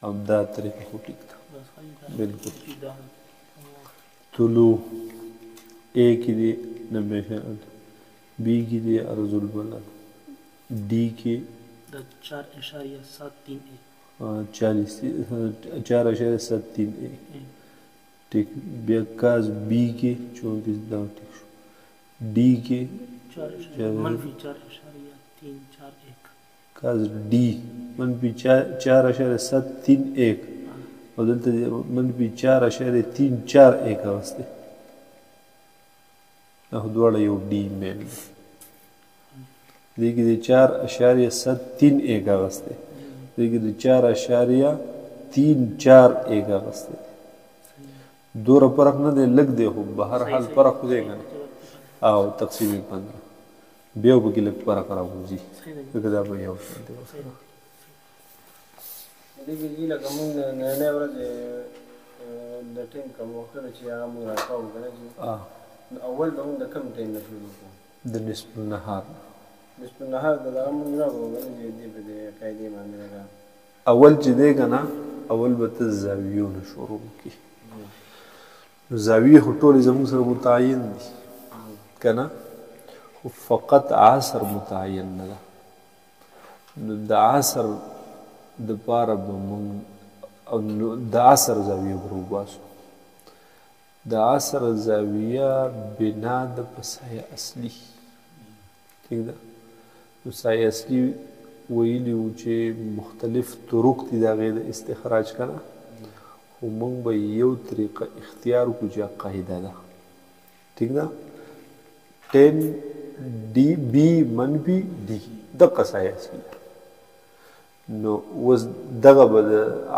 او دا طریقه خو ټیک ده بالکل طلوع اے کی دی 90 بی کی دی ارض البلد ڈی کی 4.73 ٹھیک بیا کاز بی کے 34 دا ٹھیک شو ڈی کے کاز ڈی منفی 4.731 اور دلتا منفی 4.341 آستے دوڑا یو ڈی مین دیکھیں دی 4.731 آستے دیکھیں دی 4.341 آستے دورا پرق نہ دے لگ دے ہو بہر حال پرق دے گا آو تقسیم 15 بیو بکی لگ پرق رہا ہوں جی اگر آپ یہاں ہوتے ہیں دیکھیں جی لگا مونگ نرنے ورد لٹن کم وقت چی آگا مونگ راکاو گنا جی اول با مونگ دا کم ٹائم نشورو کو دا نصف النهار نصف النهار دا لگا مونگ راکاو گنا جی دی پا دے قائدی مانے لگا اول چی دے گا نا اول با تا زاویون شروع کی زاویه خطول زمون سر متعین دی کنا فقط عصر متعین ندا دا عصر دا پارا بمون دا عصر زاویه برو باسو دا عصر زاویه بنا دا پسای اصلی ٹھیک دا پسای اصلی ویلی وچه مختلف طرق تی دا غیر استخراج کنا و مونگ با یو طریقہ اختیار کو جا قاعدہ دا ٹھیک دا 10 ڈی بی منفی ڈی دقا سای اصلی نو وز دغا با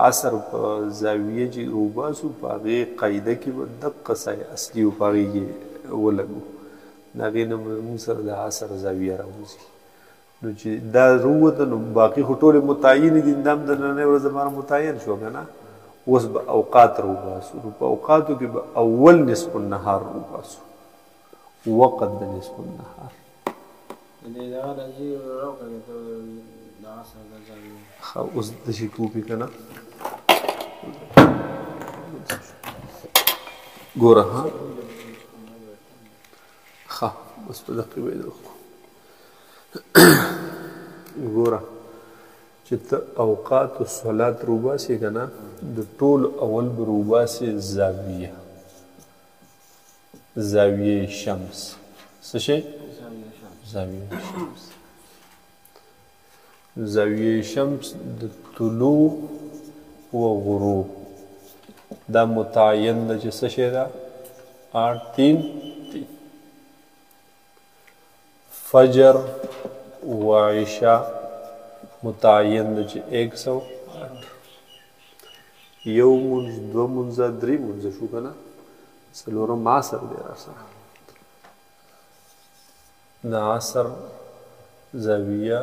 عصر پا زاویه جی روباسو پا غی قاعدہ کی با دقا سای اصلی و پا غی ولگو ناغی نمون سر دا عصر زاویه راوزی نو چی دا روتا نو باقی خطول متعین دین دام دا نانے ورز دمارا متعین شو گنا وس با اوقات رو باسو پا اوقاتو کی با اول نصف النهار رو باسو وقت دا نصف النهار دا دا جی رو کنی تو دا عصر دا زاویه خواہ اس دشی کوپی کنا گورا ہاں خواہ بس پا دقی بید رکھو گورا چتا اوقات و صلاة روباسی کنا دو طول اول بروباسی زاویه زاویه شمس سشے زاویه شمس زاویه شمس د طلوع و غروب دا متعین دا چه سشے دا 8-3-3 فجر و عشاء متعین دا چه 108 یو منز دو منزا دری منزا شو کنا سلورم عصر دیر عصر دا عصر زاویه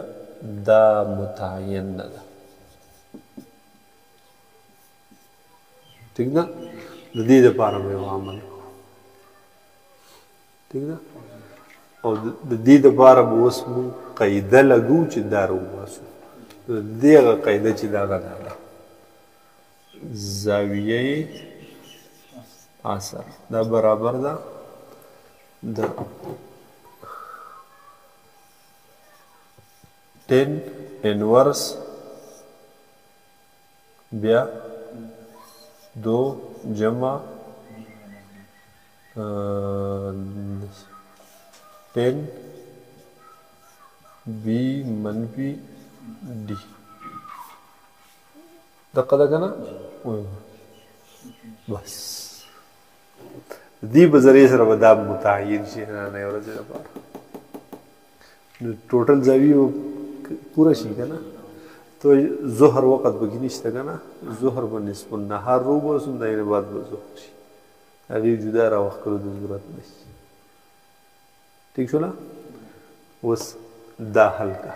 دا متعین ندا ٹھیک دا دید پارا میں عمل کو ٹھیک دا اور دید پارا بوسمو قیدہ لگو چی دارو باسو دیگا قیدہ چی داگا داگا زاویه عصر دا برابر دا دا 10 انورس بیا 2 جمع 10 بی منفی ڈی دقا دا کنا بس دی بذریعہ سر بدا متعین شیئر نئے ورزی دا پارا ٹوٹل زاویہ پورا شی کنا تو ظہر وقت بگی نشتا کنا ظہر با نصف النهار رو باسم دا این بعد با ظہر شی اگه جدا را وقت کرو دا ضرورت نشی ٹھیک شولا وس دا حل کا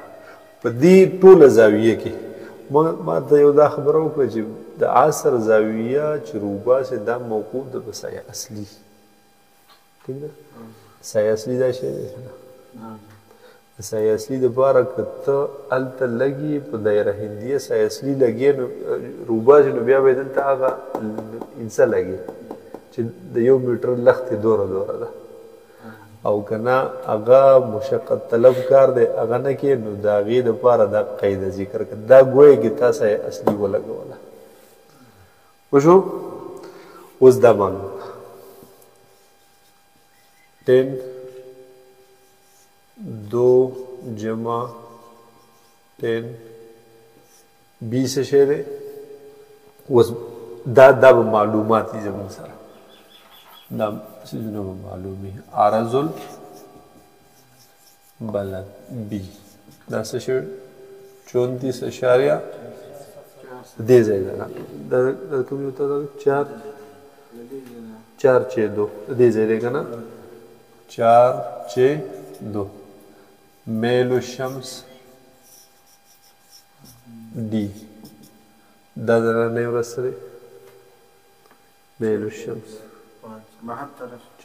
پا دی طول زاویہ کی ما دا یو دا خبرو کرا چی دا عصر زاویہ چی روبا سے دا موقوف دا بسای اصلی ٹھیک دا سای اصلی دا شئی دیسنا سای اصلي دپاره که ته هلته لګي په دایره هندیه سای اصلي لګې نو روباسي نو بیا به یې دلته هغه انسه لګي چې د 1 میټر لښتې دوره دوره ده او که نه هغه مشقت طلب کار دی هغه نه کې نو د هغې دپاره دا قاعده ذکر کړه دا ګویه کې تا سای اصلي ولګوله وشو اوس دا معلوم 10 2 جمع 10 20 شی دی اوس دا به معلومات دي زموږ سره دا څیزونه به معلومي عرض البلد بي دا څه شی 34 اشاریه دې ځای ده دا کوم یو ته 4 6 2 دې ځای دی که نه 4 6 2 میل الشمس डी دا درنه ورسته دی میل الشمس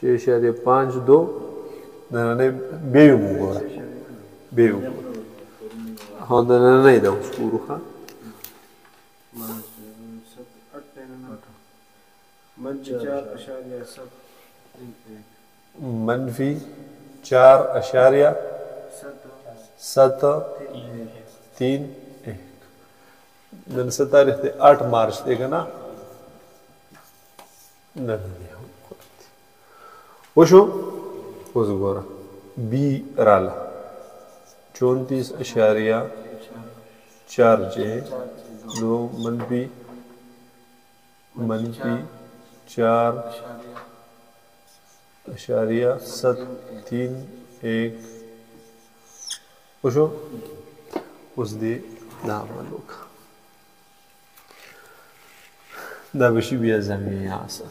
6.52 درنه بیو مګوره بیو ها درنه دا اوس ګورو ښه منفي 4.731 نن څه تاریخ دی 8 مارچ دی که نه نن دی وشو اوس ګوره بي راله 34.4 چې نو منفي 4.731 وشو اوس دې دا عمل وکړه دا به شي بیا زاویه عصر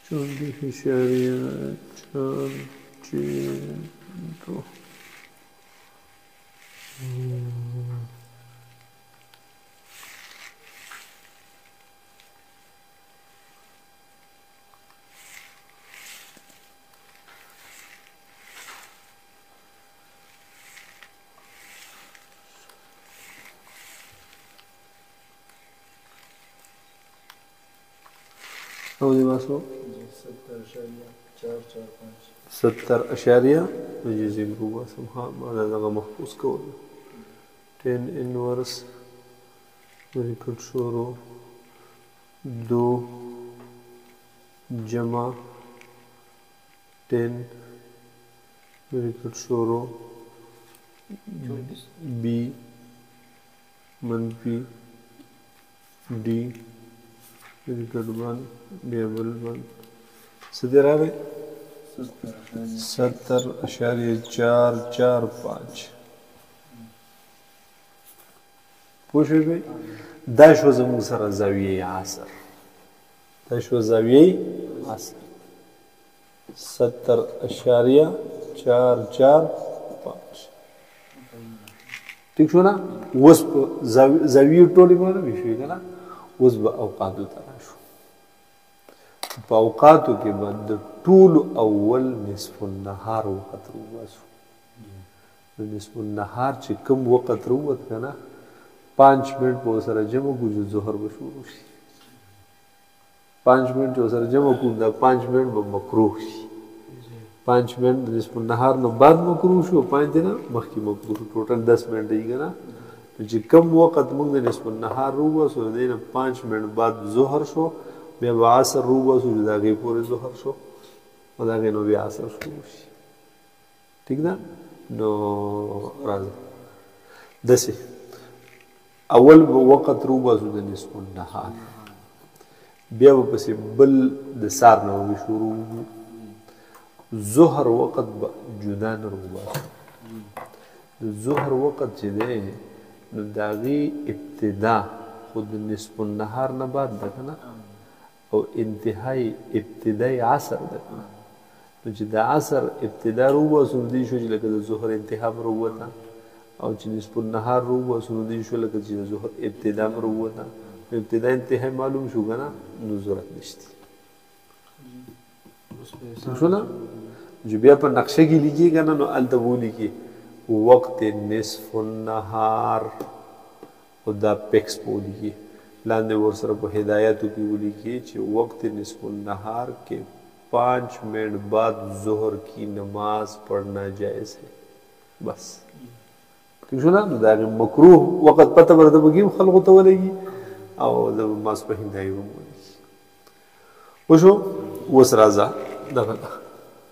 چونکه اشاریه 4 2 او دی باسو 70.445 مجیزی برو باسم ها مانا داغا محفوظ کول 10 انورس ریکٹ شورو 2 جمع 10 ریکٹ شورو بی منفی डी ریکٹ بند بیبل بند سدی را گئی 70.445 پوښی بھئی دا شو زموږ سره زاویه عصر دا شو زاویه عصر 70.445 ٹھیک شو نا اوس په زاویه ټولې معلومې شوې که نه اوس به اوقاتو ته راشو په اوقاتو کې به د ټولو اول نصف النهار وخت روباسو نو نصف النهار چې کوم وخت رووت که نه 5 منټ به ورسره جمع کړو چې ظهر به شروع شي 5 منټ چې ورسره جمع کړو دا 5 منټ به مکروه شي 5 منټ د نصف النهار نه بعد مکروه شو 5 دنه مخکې مکروه شو ټوټل 10 منټ یې که نه چې کم وخت موږ د نصف النهار روباسو د دې نه 5 منټ بعد ظهر شو بیا به عصر روباسو چې د هغې پورې ظهر شو او د هغې نو بیا عصر شروع شي ټیک ده نو راځه داسې اول به وخت روباسو د نصف النهار بیا به پسې بل د سار نه به شروع ظهر وخت به جدا نه روباسو د ظهر وخت چې دی نو د هغې ابتدا خو د نصف النهار نه بعد ده که نه او انتهای ابتدای عصر ده که نه نو چې د عصر ابتدا روباسو نو دې شو چې لکه د ظهر انتها م رووته او چې نصف النهار روباسو نو دې شو لکه چې د ظهر ابتدا م رووته ابتدا انتهای معلوم شو کنه نو ضرورت نشتی شو نه جو بیا په نقشه کې لیکي کنه نو الته بولی کې وقت نصف النهار او دا پیکس بولی کې لاندې ور سره په هدایتو کې بولی کې چې وقت نصف النهار کے 5 منٹ بعد ظہر کی نماز پڑھنا جائز ہے بس ٹھیک شو نا نو دا مکروه وقت پته ورته بګیم خلکو ته ولګي او د ماسپهین دی ومولي وشو وس راځه دغه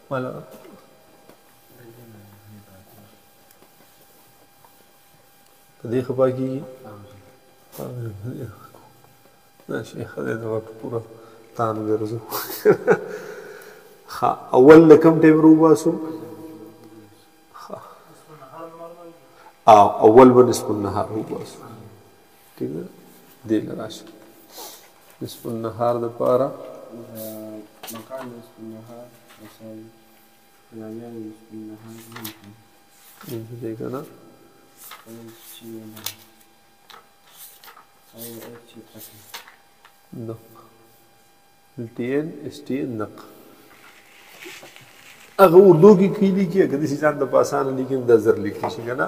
مالا دې خپا کی ماشي خدای دا وخت پورا تان ګرځو اول لکم ټیم روباسو اول بنصف النهار روباسو ٹھیک ہے دې لراشه نصف النهار د پاره مكان نصف النهار يساوي يعني نصف النهار ممكن دې کنه نق التين استين نق اغه اردو کی کلی کی اگر اسی ځان د پاسان لیکن د زر لیکي شي کنه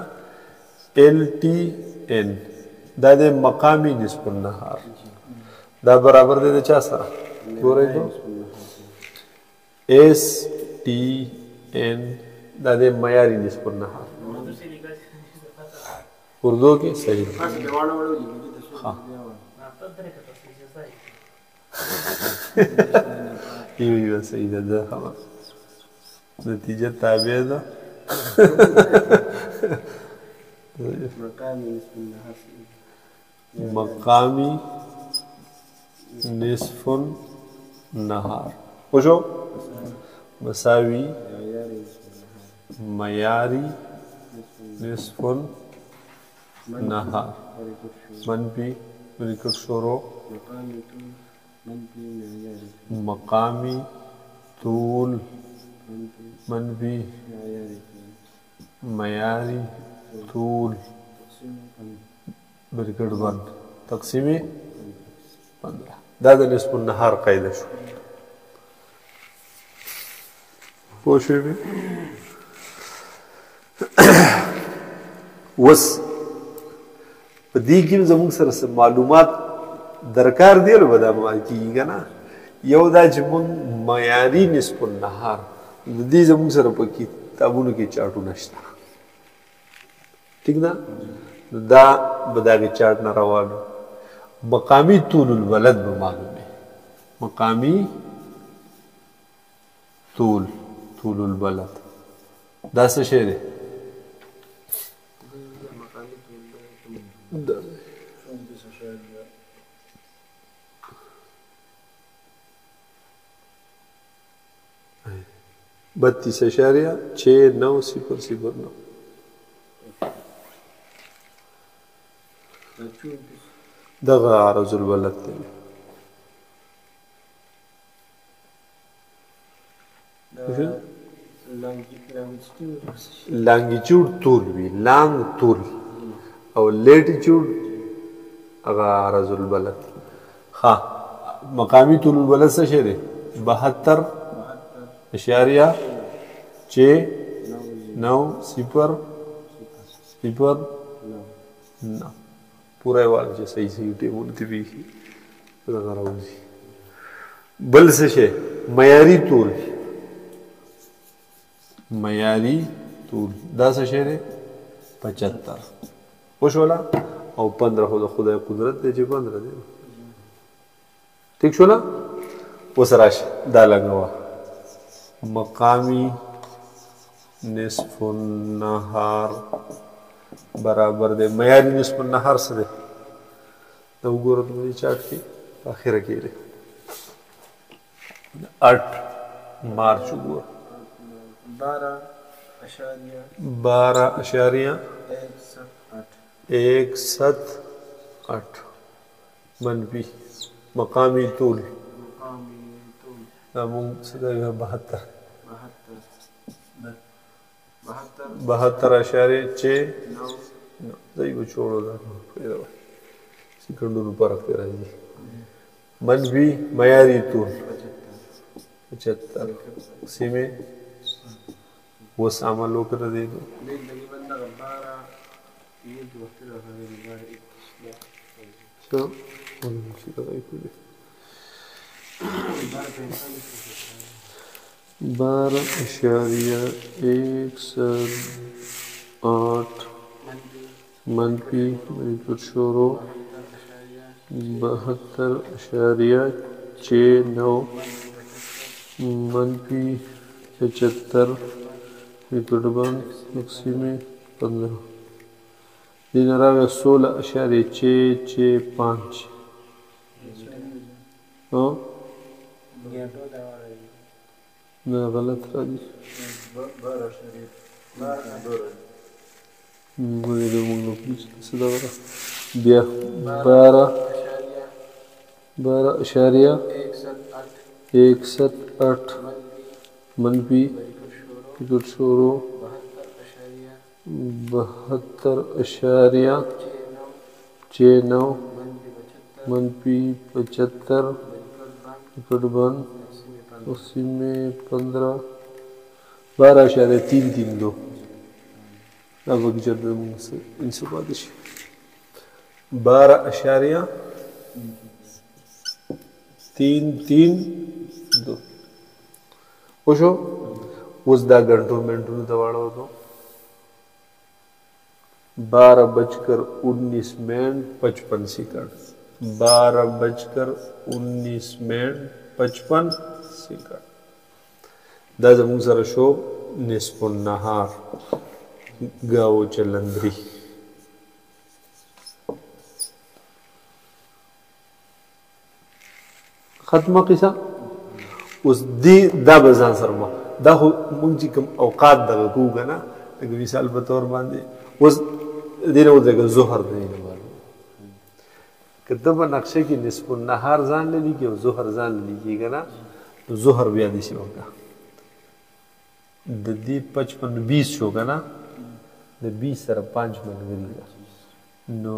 ال ټي ان دا د مقامی نصف النهار دا برابر دی د چا سره ګورئ نو اس ټي ان دا د معیاري نصف النهار اردو کې صحیح ها یو صحیح ده خلاص نتیجه تابع ده مقامی نصف النهار وشو مساوي معیاری نصف النهار منفی بریکٹ شروع مقامی طول منفی معیاری طول بریکٹ بند تقسیمی 15 دا د نصف النهار قاعده شو پوه شوې مې وس په دې کې زموږ سره معلومات درکار دی له بده ما کیږي کنه یو دا چې موږ معیاري نصف النهار د دې زموږ سره په کتابونو کې چارټو نشته ٹھیک ده دا بداغه چارټ نه راوړو مقامی طول البلد به معلومه مقامی طول البلد دا څه شی دی بتیس اشاریہ 6900 دغه عرض البلد دی لانگیچیوډ طول وی لانگ طول او لیټیچیوډ هغه عرض البلد ها مقامی طول البلد څه شی دی 72 اشاریہ 690 پورا وال چې صحیح ټیمونه دی وی دغه راوځي بل څه شی معیاري طول دا څه شی دی 75 وشولا او 15 خو د خدای قدرت دی چې 15 دی ٹھیک شولا اوس راشه دا لګوا مقامی نصف النهار برابر دی معیاري نصف النهار سره دا وګورئ د چارت کې اخره کې دی 8 مارچ وګورئ 12.178 منفی مقامی طول دا مونږ څه دی 72.6 دای و چوڑو دا سکندونو فرق دی راځي منفي معیاري طول 75 تقسیمې اوس عمل وکړه دی بارہ اشاریہ 108 منفی پر شروع 72.69 منفی 75 ریکڈبان تقسیم 15 دین راوی 16.665 نا غلط را دی مونږ د مونږ نو څه دا وره بیا 12.178 منفی ټیکټ شروع 72.69 منفی 75 ٹکٹ بند تقسیم 15 12.332 اب اگر ان سے بادش 12.332 وشو اوس دا گھنٹوں منٹوں ته واړو تو 12:19:55 سیکنڈ 12:19:55 سیکنڈ دا زموږ سره شو نصف النهار گاو چلندری ختمه قصه اوس دی دا به ځان سره دا خو مونږ چې کوم اوقات دغه کوو که نه لکه مثال په طور باندې اوس دې نه ودرېږه ظهر دی نه معلوم که ته په نقشه کې نصف النهار ځان له لیکي او ظهر ځان له لیکي که نه نو ظهر بیا داسې وکړه د دې 55 20 شو که نه د 20 سره 5 ملګري ده نو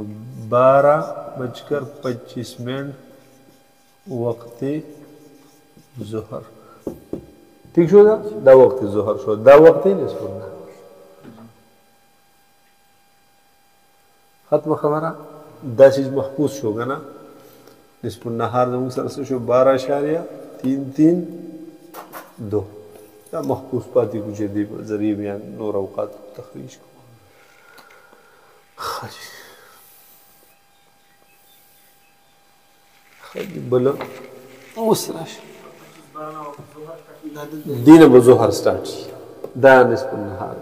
12:25 وقت ظهر ٹھیک شو دا وقت ظهر شو دا وقت نصف النهار ختم خبره دا چیز محفوظ شو که نه نصف النهار زموږ سره څه شو 12.332 دا محفوظ پاتې کو چې دې ذریعې بیا نور اوقات تخریج کو خلی بله اوس راشه دینه به ظهر سټارټ شي دا نصف النهار